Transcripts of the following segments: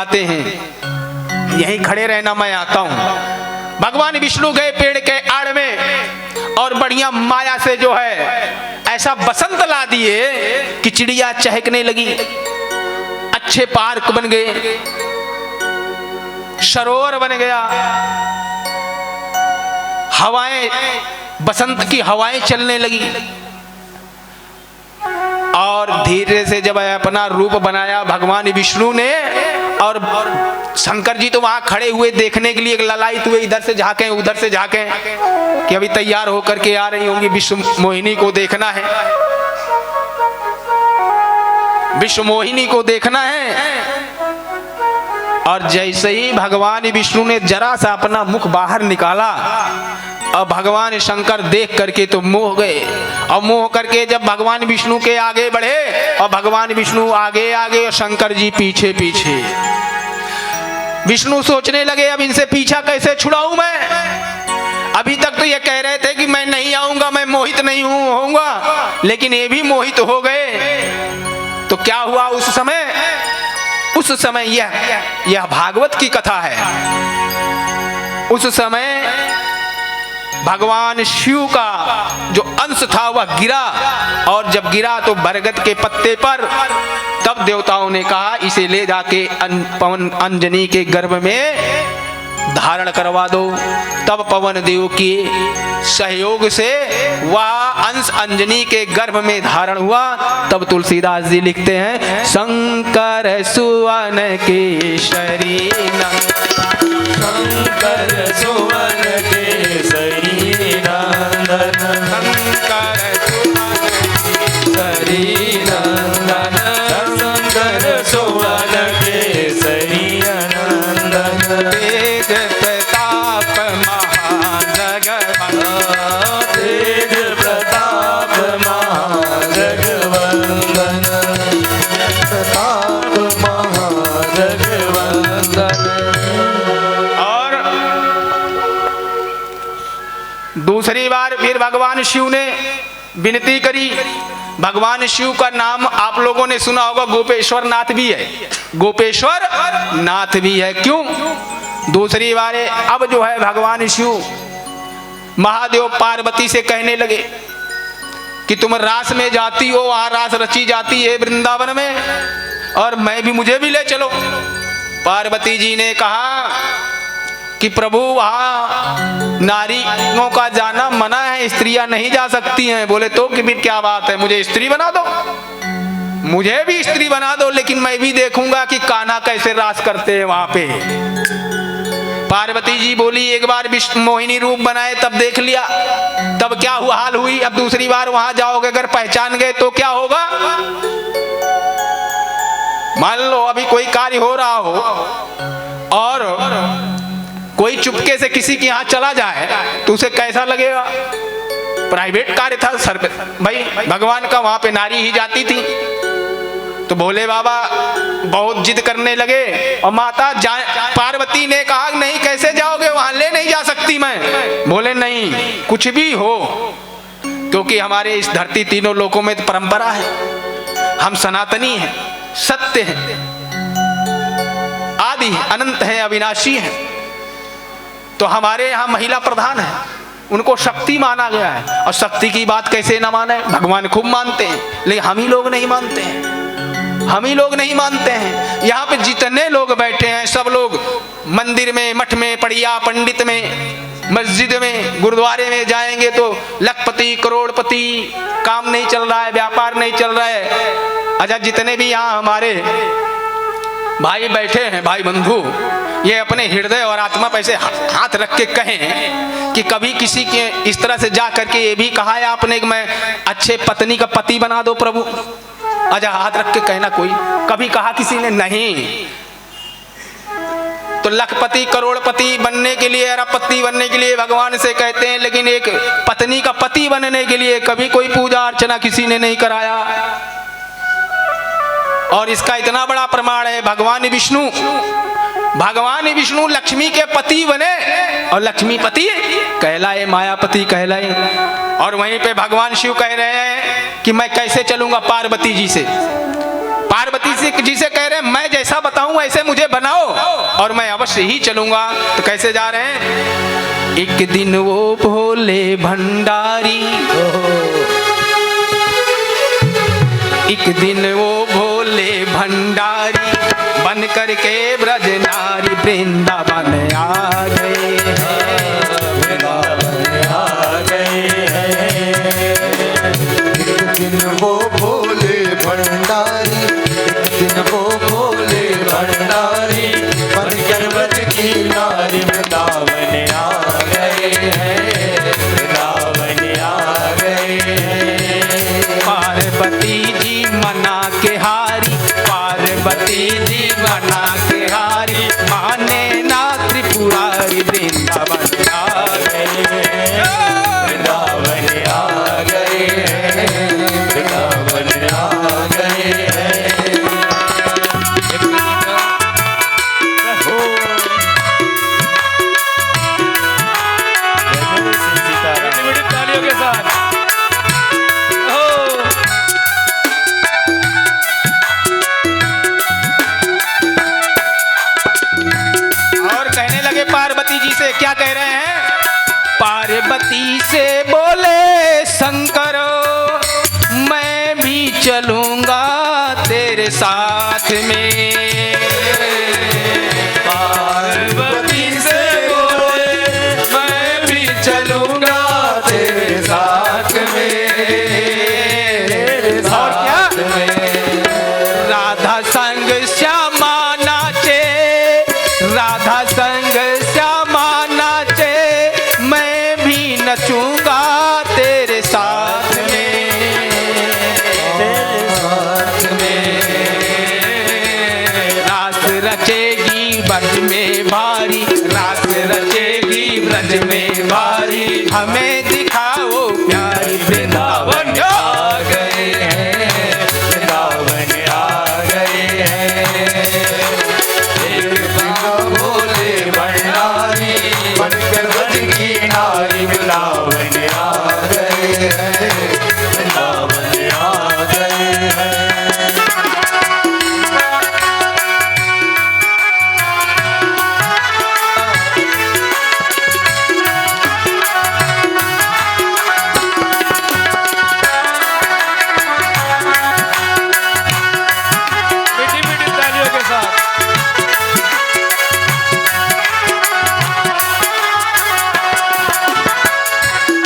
आते हैं, यहीं खड़े रहना, मैं आता हूं। भगवान विष्णु गए पेड़ के आड़ में और बढ़िया माया से जो है ऐसा बसंत ला दिए कि चिड़िया चहकने लगी, अच्छे पार्क बन गए, सरोवर बन गया, हवाएं, बसंत की हवाएं चलने लगी। और धीरे से जब अपना रूप बनाया भगवान विष्णु ने, और शंकर जी तो वहां खड़े हुए देखने के लिए ललायित हुए, इधर से झांके उधर से झांके कि अभी तैयार होकर के आ रही होंगी, विश्व मोहिनी को देखना है, विश्व मोहिनी को देखना है। और जैसे ही भगवान विष्णु ने जरा सा अपना मुख बाहर निकाला और भगवान शंकर देख करके तो मोह गए, और मोह करके जब भगवान विष्णु के आगे बढ़े और भगवान विष्णु आगे आगे और शंकर जी पीछे पीछे, विष्णु सोचने लगे अब इनसे पीछा कैसे छुड़ाऊं मैं। अभी तक तो ये कह रहे थे कि मैं नहीं आऊंगा, मैं मोहित नहीं होऊंगा, लेकिन ये भी मोहित हो गए। तो क्या हुआ उस समय? उस समय यह भागवत की कथा है। उस समय भगवान शिव का जो अंश था वह गिरा, और जब गिरा तो बरगद के पत्ते पर, तब देवताओं ने कहा इसे ले जाके पवन अंजनी के गर्भ में धारण करवा दो। तब पवन देव के सहयोग से वह अंश अंजनी के गर्भ में धारण हुआ। तब तुलसीदास जी लिखते हैं, शंकर सुवन केसरी शंकर सुवन केसरी नंदन, शंकर केसरी नंदन, शंकर सुवन केसरी नंदन, तेज प्रताप महाजगवंदन, तेज प्रताप महाजगवंदन, प्रताप महाजगवंदन। दूसरी बार फिर भगवान शिव ने विनती करी। भगवान शिव का नाम आप लोगों ने सुना होगा, गोपेश्वर नाथ भी है, गोपेश्वर नाथ भी है। क्यों? दूसरी बार अब जो है भगवान शिव महादेव पार्वती से कहने लगे कि तुम रास में जाती हो, वहां रास रची जाती है वृंदावन में, और मैं भी, मुझे भी ले चलो। पार्वती जी ने कहा कि प्रभु वहां नारियों का जाना मना है, स्त्रियां नहीं जा सकती हैं। बोले तो कि भी क्या बात है, मुझे स्त्री बना दो, मुझे भी स्त्री बना दो, लेकिन मैं भी देखूंगा कि कान्हा कैसे रास करते हैं वहां पे। पार्वती जी बोली एक बार विष्णु मोहिनी रूप बनाए तब देख लिया, तब क्या हुआ हाल हुई, अब दूसरी बार वहां जाओगे अगर पहचान गए तो क्या होगा। मान लो अभी कोई कार्य हो रहा हो और कोई चुपके से किसी के यहाँ चला जाए तो उसे कैसा लगेगा। प्राइवेट कार्य था सर पे, भाई भगवान का वहां पे नारी ही जाती थी। तो भोले बाबा बहुत जिद करने लगे और माता पार्वती ने कहा नहीं कैसे जाओगे वहां, ले नहीं जा सकती मैं। बोले नहीं, कुछ भी हो, क्योंकि हमारे इस धरती तीनों लोकों में तो परंपरा है, हम सनातनी हैं, सत्य हैं, आदि है, अनंत है, अविनाशी है। तो हमारे यहाँ महिला प्रधान है, उनको शक्ति माना गया है, और शक्ति की बात कैसे ना माने, भगवान खूब मानते हैं, लेकिन हम ही लोग नहीं मानते हैं, हम ही लोग नहीं मानते हैं। यहाँ पे जितने लोग बैठे हैं सब लोग मंदिर में, मठ में, पढ़िया पंडित में, मस्जिद में, गुरुद्वारे में जाएंगे तो लखपति करोड़पति, काम नहीं चल रहा है, व्यापार नहीं चल रहा है। अच्छा, जितने भी यहाँ हमारे भाई बैठे हैं, भाई बंधु, ये अपने हृदय और आत्मा पे ऐसे हाथ रख के कहें कि कभी किसी के इस तरह से जा करके ये भी कहा है आपने कि मैं अच्छे पत्नी का पति बना दो प्रभु। अच्छा, हाथ रख के कहना, कोई कभी कहा किसी ने? नहीं। तो लखपति करोड़पति बनने के लिए, अरबपति बनने के लिए भगवान से कहते हैं, लेकिन एक पत्नी का पति बनने के लिए कभी कोई पूजा अर्चना किसी ने नहीं कराया। और इसका इतना बड़ा प्रमाण है, भगवान विष्णु लक्ष्मी के पति बने और लक्ष्मीपति कहलाए, मायापति कहलाए। और वहीं पे भगवान शिव कह रहे हैं कि मैं कैसे चलूंगा पार्वती जी से। पार्वती जी से कह रहे हैं मैं जैसा बताऊं ऐसे मुझे बनाओ और मैं अवश्य ही चलूंगा। तो कैसे जा रहे हैं? एक दिन वो भोले भंडारी, एक दिन वो भोले भंडारी बन करके ब्रज नारी वृंदावन आ गए हैं, वृंदावन आ गए हैं। एक दिन वो भोले भंडारी, एक दिन वो भोले भंडारी बनकर ब्रज की नारी वृंदावन आ गए हैं, वृंदावन आ गए हैं। पार्वती जी मना के हारी, पार्वती जी मना के हारी माने ना त्रिपुरारी वृंदावन आ गए हैं, वृंदावन आ गए हैं, वृंदावन आ गए हैं। तालियों के साथ और कहने लगे पार्वती जी से, क्या कह रहे हैं? पार्वती से बोले शंकर मैं भी चलूंगा तेरे साथ में। पार्वती से बोले मैं भी चलूंगा तेरे साथ में, तेरे और क्या? साथ में। राधा संग श्यामा नाचे, राधा संग श्यामा नाचे मैं भी नचूंगा तेरे साथ में, तेरे साथ में। रास रचेगी ब्रज में भारी, रास रचेगी ब्रज में भारी हमें दिखाओ प्यारी वृंदावन आ गए हैं, वृंदावन आ गए हैं। एक दिन भोले भंडारी बनकर ब्रज की नारी वृंदावन आ गए हैं, वृंदावन आ गए हैं। मीठी मीठी तालियों के साथ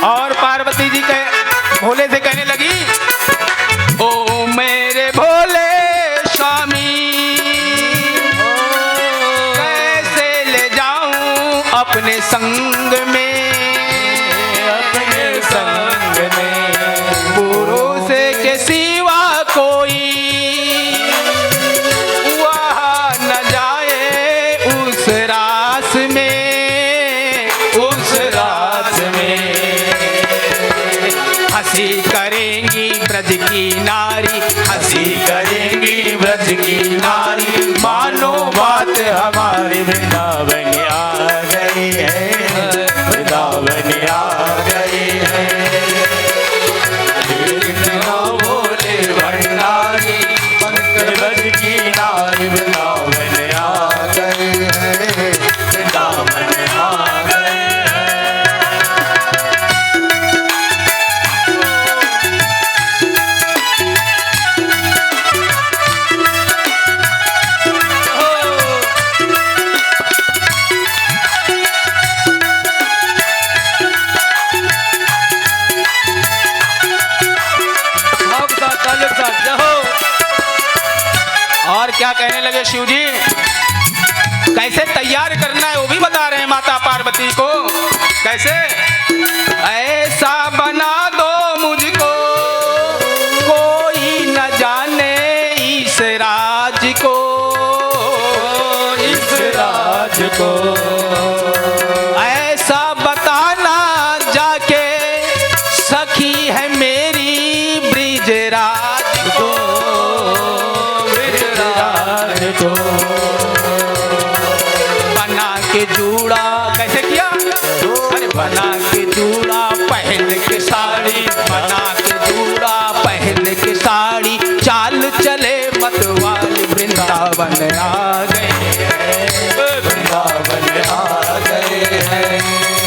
और पार्वती जी भोले से कहने लगी, ओ मेरे भोले स्वामी कैसे ले जाऊं अपने संग में, अपने संग में पुरुष के सिवा कोई वहाँ न जाए उस रास में, उस रास में हंसी करेंगी ब्रज की नारी, हंसी करेंगी ब्रज की नारी मानो बात हमारी वृंदावन आ गई है, वृंदावन आ गई है। भोले भंडारी बनकर ब्रज की नारी वृंदावन आ गए हैं, वृंदावन आ गए हैं। और क्या कहने लगे शिव जी? कैसे तैयार करना है वो भी बता रहे हैं माता पार्वती को। कैसे? ऐसा बना दो मुझको कोई न जाने इस राज को, इस राज को ऐसा बताना जाके सखी है मेरी ब्रिजराज को, ब्रिजराज को बना के जूड़ा। कैसे किया? अरे बना के जूड़ा पहन के साड़ी, बना के जूड़ा पहन के साड़ी चाल चले मत वृंदावन आ गए हैं, वृंदावन आ गए हैं।